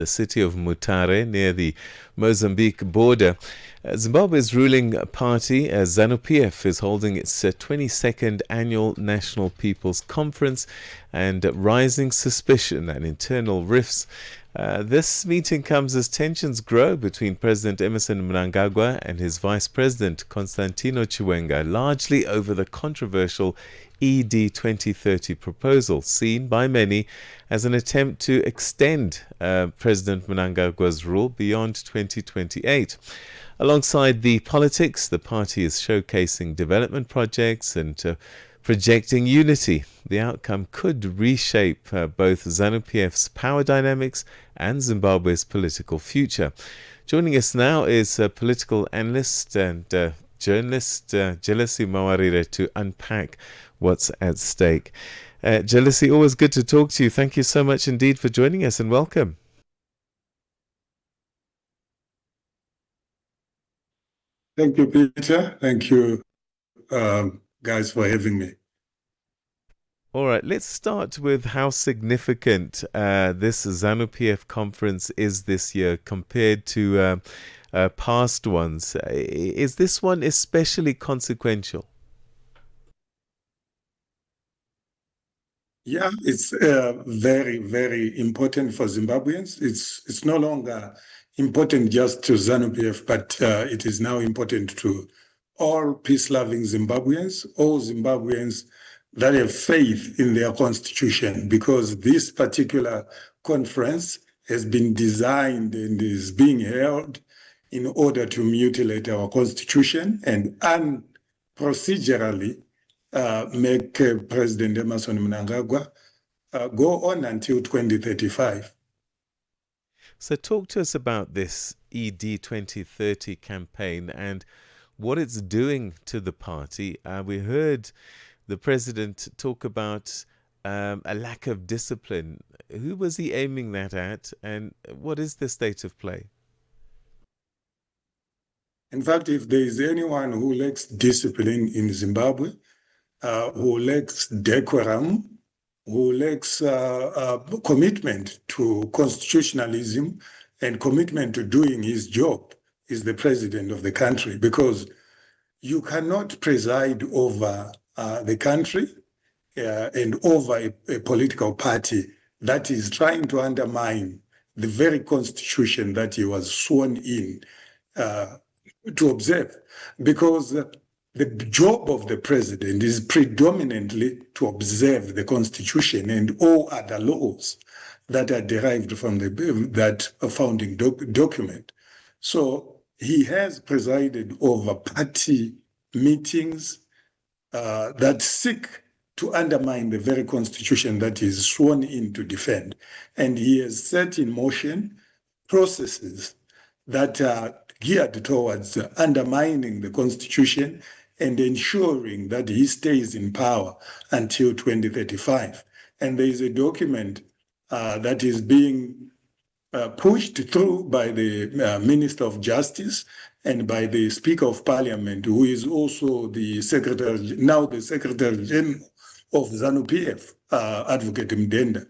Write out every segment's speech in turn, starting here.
the city of Mutare near the Mozambique border. Zimbabwe's ruling party, Zanu-PF, is holding its 22nd annual National People's Conference, and rising suspicion and internal rifts. This meeting comes as tensions grow between President Emmerson Mnangagwa and his Vice President Constantino Chiwenga, largely over the controversial ED 2030 proposal, seen by many as an attempt to extend President Mnangagwa's rule beyond 2028. Alongside the politics, the party is showcasing development projects and projecting unity. The outcome could reshape both Zanu-PF's power dynamics and Zimbabwe's political future. Joining us now is political analyst and journalist Jealousy Mawarire to unpack what's at stake. Jealousy, always good to talk to you. Thank you so much indeed for joining us, and welcome. Thank you, Peter. Thank you, guys, for having me. All right, let's start with how significant this Zanu-PF conference is this year compared to past ones. Is this one especially consequential? Yeah, it's very, very important for Zimbabweans. It's no longer important just to Zanu-PF, but it is now important to all peace-loving Zimbabweans, all Zimbabweans that have faith in their constitution, because this particular conference has been designed and is being held in order to mutilate our constitution and procedurally make President Emmerson Mnangagwa go on until 2035. So talk to us about this ED 2030 campaign and what it's doing to the party. We heard the president talk about a lack of discipline. Who was he aiming that at, and what is the state of play? In fact, if there is anyone who lacks discipline in Zimbabwe, who lacks decorum, who lacks commitment to constitutionalism and commitment to doing his job, is the president of the country, because you cannot preside over the country and over a political party that is trying to undermine the very constitution that he was sworn in to observe, because the job of the president is predominantly to observe the constitution and all other laws that are derived from that founding document. So he has presided over party meetings that seek to undermine the very constitution that he is sworn in to defend. And he has set in motion processes that are geared towards undermining the constitution and ensuring that he stays in power until 2035. And there is a document that is being pushed through by the Minister of Justice and by the Speaker of Parliament, who is also the Secretary General of Zanu-PF, Advocate Mdenda.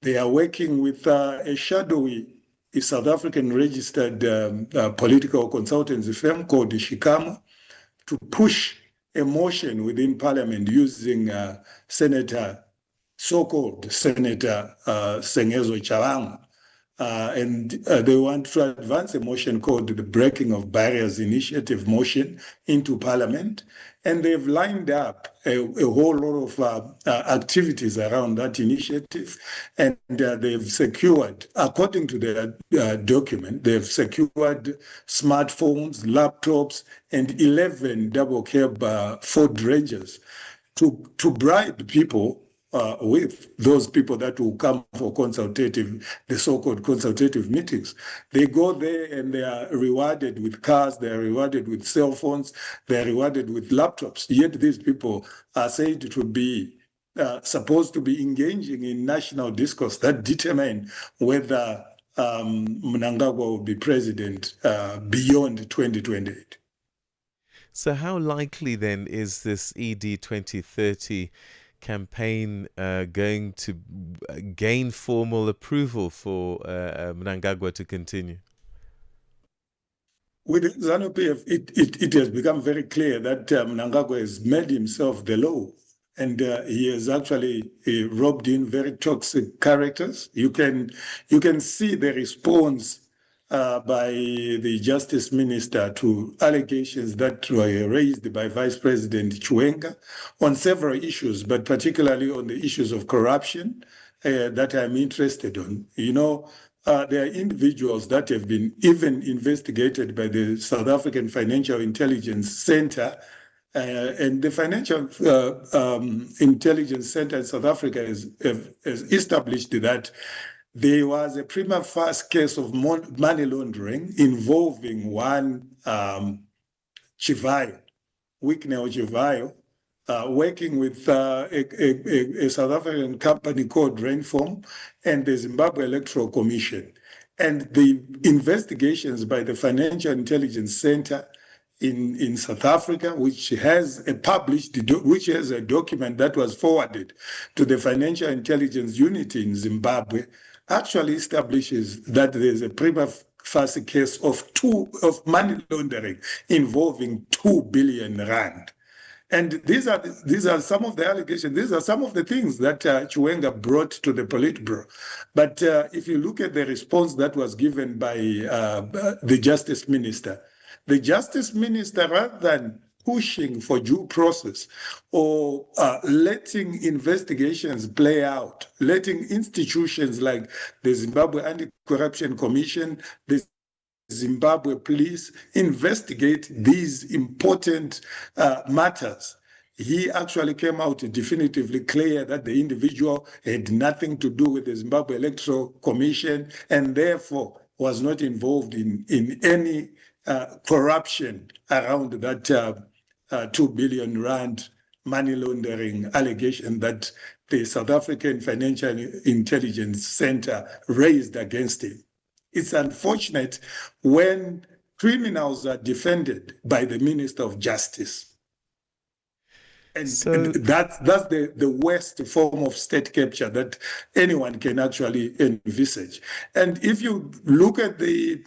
They are working with a shadowy South African registered political consultancy firm called Shikama to push a motion within Parliament using so-called Senator Sengezo Chalanga. And they want to advance a motion called the Breaking of Barriers Initiative motion into Parliament. And they've lined up a whole lot of activities around that initiative. And they've secured, according to their document, they've secured smartphones, laptops, and 11 double cab Ford Rangers to bribe people with those people that will come for the so-called consultative meetings. They go there and they are rewarded with cars, they are rewarded with cell phones, they are rewarded with laptops. Yet these people are said to be supposed to be engaging in national discourse that determine whether Mnangagwa will be president beyond 2028. So how likely then is this ED 2030 campaign going to gain formal approval for Mnangagwa to continue? With Zanu-PF, it has become very clear that Mnangagwa has made himself the law, and he has actually robbed in very toxic characters. You can see the response by the Justice Minister to allegations that were raised by Vice President Chiwenga on several issues, but particularly on the issues of corruption that I'm interested in. There are individuals that have been even investigated by the South African Financial Intelligence Center, and the Financial Intelligence Center in South Africa has established that there was a prima facie case of money laundering involving one Chivayo, Wicknell Chivayo, working with a South African company called Rainform and the Zimbabwe Electoral Commission. And the investigations by the Financial Intelligence Center in South Africa, which has a document that was forwarded to the Financial Intelligence Unit in Zimbabwe, actually establishes that there's a prima facie case of money laundering involving 2 billion rand. And these are some of the allegations. These are some of the things that Chiwenga brought to the Politburo. But if you look at the response that was given by the Justice Minister, rather than pushing for due process or letting investigations play out, letting institutions like the Zimbabwe Anti-Corruption Commission, the Zimbabwe police investigate these important matters, he actually came out definitively clear that the individual had nothing to do with the Zimbabwe Electoral Commission and therefore was not involved in any corruption around that 2 billion rand money laundering allegation that the South African Financial Intelligence Center raised against him. It's unfortunate when criminals are defended by the Minister of Justice. And that's the worst form of state capture that anyone can actually envisage. And if you look at the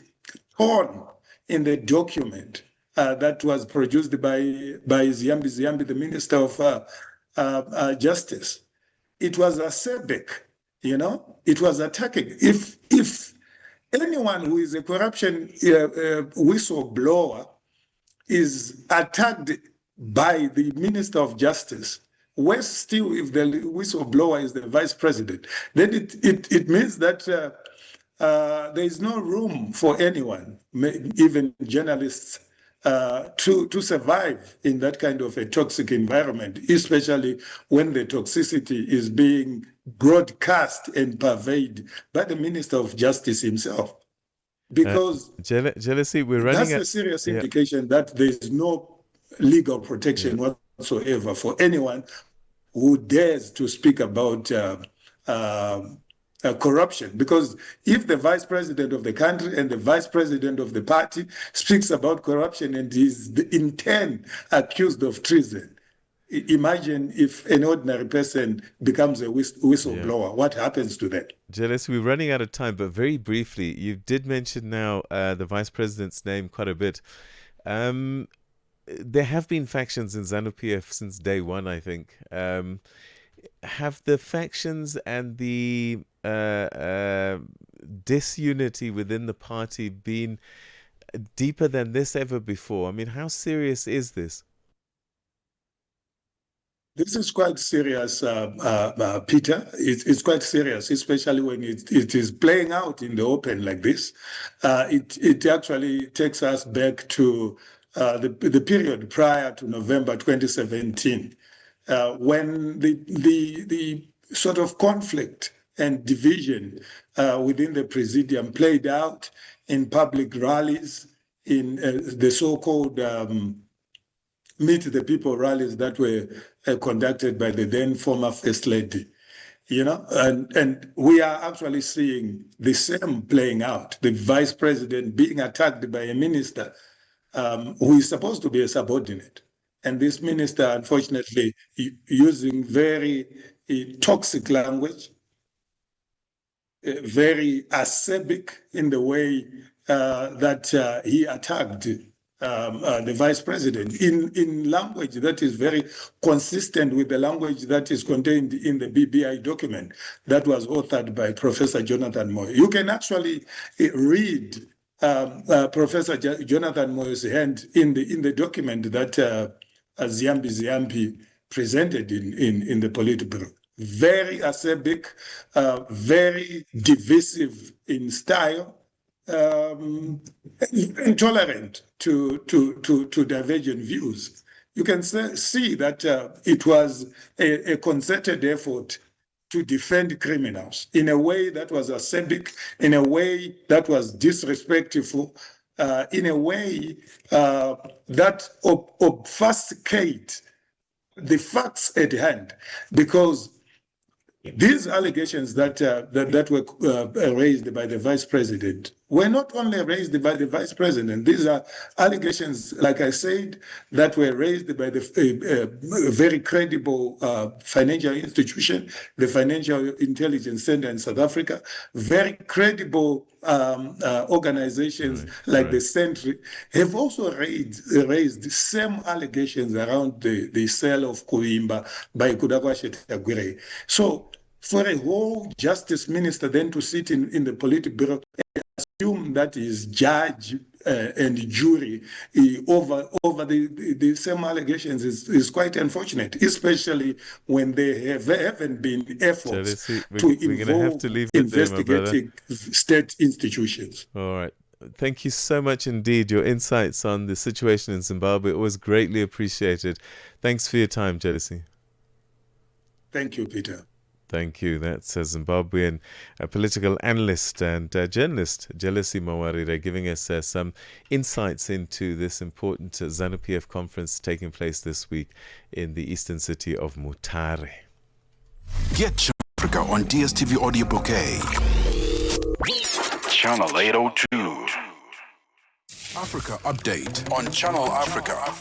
tone in the document that was produced by Ziyambi, the Minister of Justice, it was acerbic, it was attacking. If anyone who is a corruption whistleblower is attacked by the Minister of Justice, worse still if the whistleblower is the Vice President, then it means that there is no room for anyone, even journalists, to survive in that kind of a toxic environment, especially when the toxicity is being broadcast and purveyed by the Minister of Justice himself. Because jealousy, we're running. That's a serious implication that there is no legal protection whatsoever for anyone who dares to speak about corruption. Because if the Vice President of the country and the Vice President of the party speaks about corruption and is in turn accused of treason, imagine if an ordinary person becomes a whistleblower, what happens to them? Jealousy, we're running out of time, but very briefly, you did mention now the Vice President's name quite a bit. There have been factions in Zanu-PF since day one, I think. Have the factions and the disunity within the party been deeper than this ever before? I mean, how serious is this? This is quite serious, Peter. It's quite serious, especially when it is playing out in the open like this. It actually takes us back to the period prior to November 2017, when the sort of conflict and division within the Presidium played out in public rallies, in the so-called Meet the People rallies that were conducted by the then former First Lady, and we are actually seeing the same playing out. The Vice President being attacked by a minister who is supposed to be a subordinate. and this minister, unfortunately, using very toxic language, very acerbic in the way that he attacked the vice president in language that is very consistent with the language that is contained in the BBI document that was authored by Professor Jonathan Moyo. You can actually read Professor Jonathan Moyo's hand in the document that Ziambi presented in the Politburo. Very acerbic, very divisive in style, intolerant to divergent views. You can see that it was a concerted effort to defend criminals in a way that was acerbic, in a way that was disrespectful, in a way that obfuscate the facts at hand, because these allegations that were raised by the vice president were not only raised by the vice president. These are allegations, like I said, that were raised by the very credible financial institution, the Financial Intelligence Center in South Africa, very credible organizations like the Sentry have also raised the same allegations around the sale of Kuimba by Kudakwa Shetagwire. So for a whole justice minister then to sit in the Politburo and assume that his judge and jury over the same allegations is quite unfortunate, especially when there haven't been efforts to involve investigating state institutions. All right. Thank you so much indeed. Your insights on the situation in Zimbabwe was greatly appreciated. Thanks for your time, Jealousy. Thank you, Peter. Thank you. That's a Zimbabwean political analyst and journalist, Jealousy Mawarire, giving us some insights into this important Zanu-PF conference taking place this week in the eastern city of Mutare. Get Channel Africa on DSTV Audio Bouquet. Channel 802. Africa Update on Channel Africa.